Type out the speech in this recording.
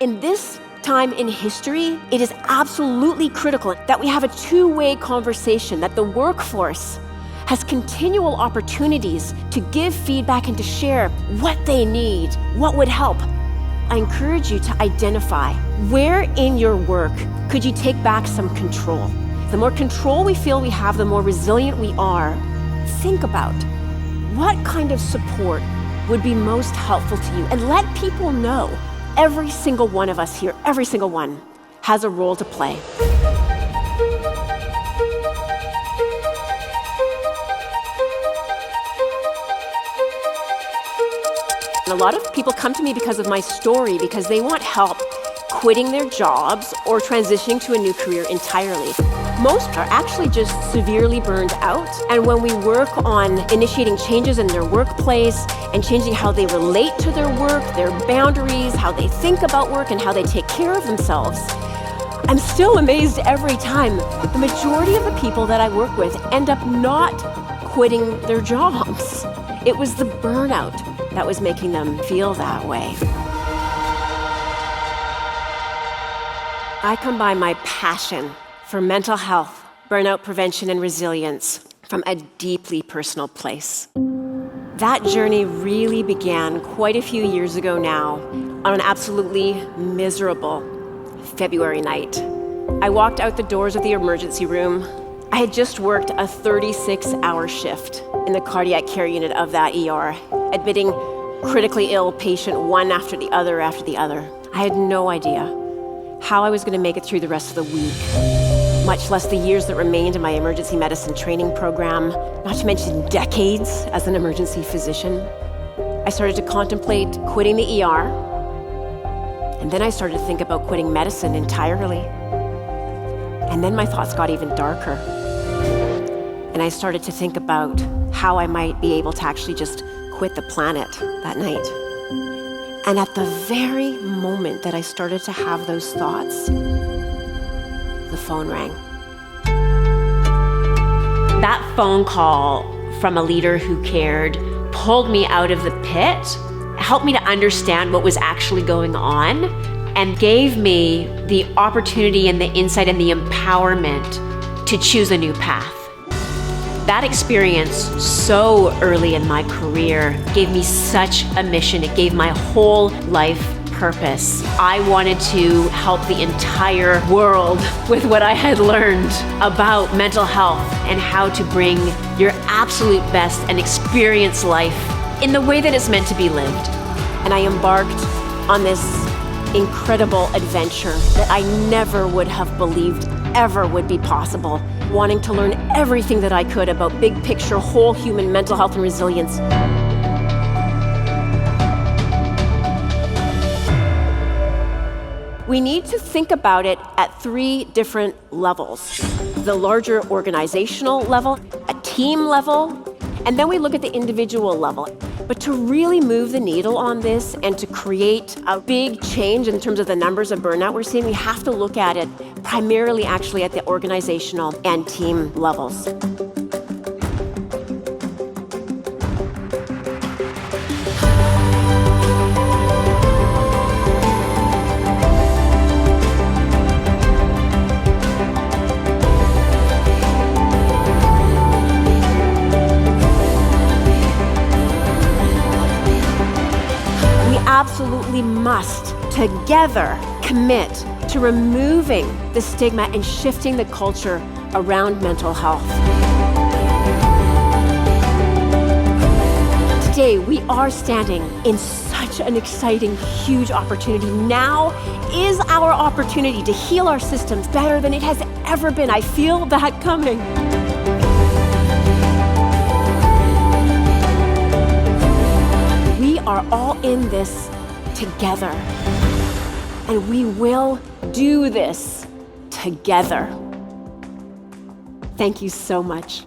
In this time in history, it is absolutely critical that we have a two-way conversation, that the workforce has continual opportunities to give feedback and to share what they need, what would help. I encourage you to identify where in your work could you take back some control. The more control we feel we have, the more resilient we are. Think about what kind of support would be most helpful to you, and let people know every single one of us here, every single one, has a role to play. A lot of people come to me because of my story, because they want help quitting their jobs or transitioning to a new career entirely. Most are actually just severely burned out, and when we work on initiating changes in their workplace and changing how they relate to their work, their boundaries, how they think about work, and how they take care of themselves, I'm still amazed every time. The majority of the people that I work with end up not quitting their jobs. It was the burnout that was making them feel that way. I come by my passion for mental health, burnout prevention, and resilience from a deeply personal place. That journey really began quite a few years ago now on an absolutely miserable February night. I walked out the doors of the emergency room. I had just worked a 36-hour shift in the cardiac care unit of that ER, admitting critically ill patient one after the other after the other. I had no idea how I was going to make it through the rest of the week, much less the years that remained in my emergency medicine training program, not to mention decades as an emergency physician. I started to contemplate quitting the ER, and then I started to think about quitting medicine entirely. And then my thoughts got even darker. And I started to think about how I might be able to actually just quit the planet that night. And at the very moment that I started to have those thoughts, the phone rang. That phone call from a leader who cared pulled me out of the pit, helped me to understand what was actually going on, and gave me the opportunity and the insight and the empowerment to choose a new path. That experience so early in my career gave me such a mission. It gave my whole life purpose. I wanted to help the entire world with what I had learned about mental health and how to bring your absolute best and experience life in the way that it's meant to be lived. And I embarked on this incredible adventure that I never would have believed ever would be possible, wanting to learn everything that I could about big picture, whole human mental health and resilience. We need to think about it at three different levels: the larger organizational level, a team level, and then we look at the individual level. But to really move the needle on this and to create a big change in terms of the numbers of burnout we're seeing, we have to look at it primarily actually at the organizational and team levels. Absolutely must together commit to removing the stigma and shifting the culture around mental health. Today, we are standing in such an exciting, huge opportunity. Now is our opportunity to heal our systems better than it has ever been. I feel that coming. We are all in this together, and we will do this together. Thank you so much.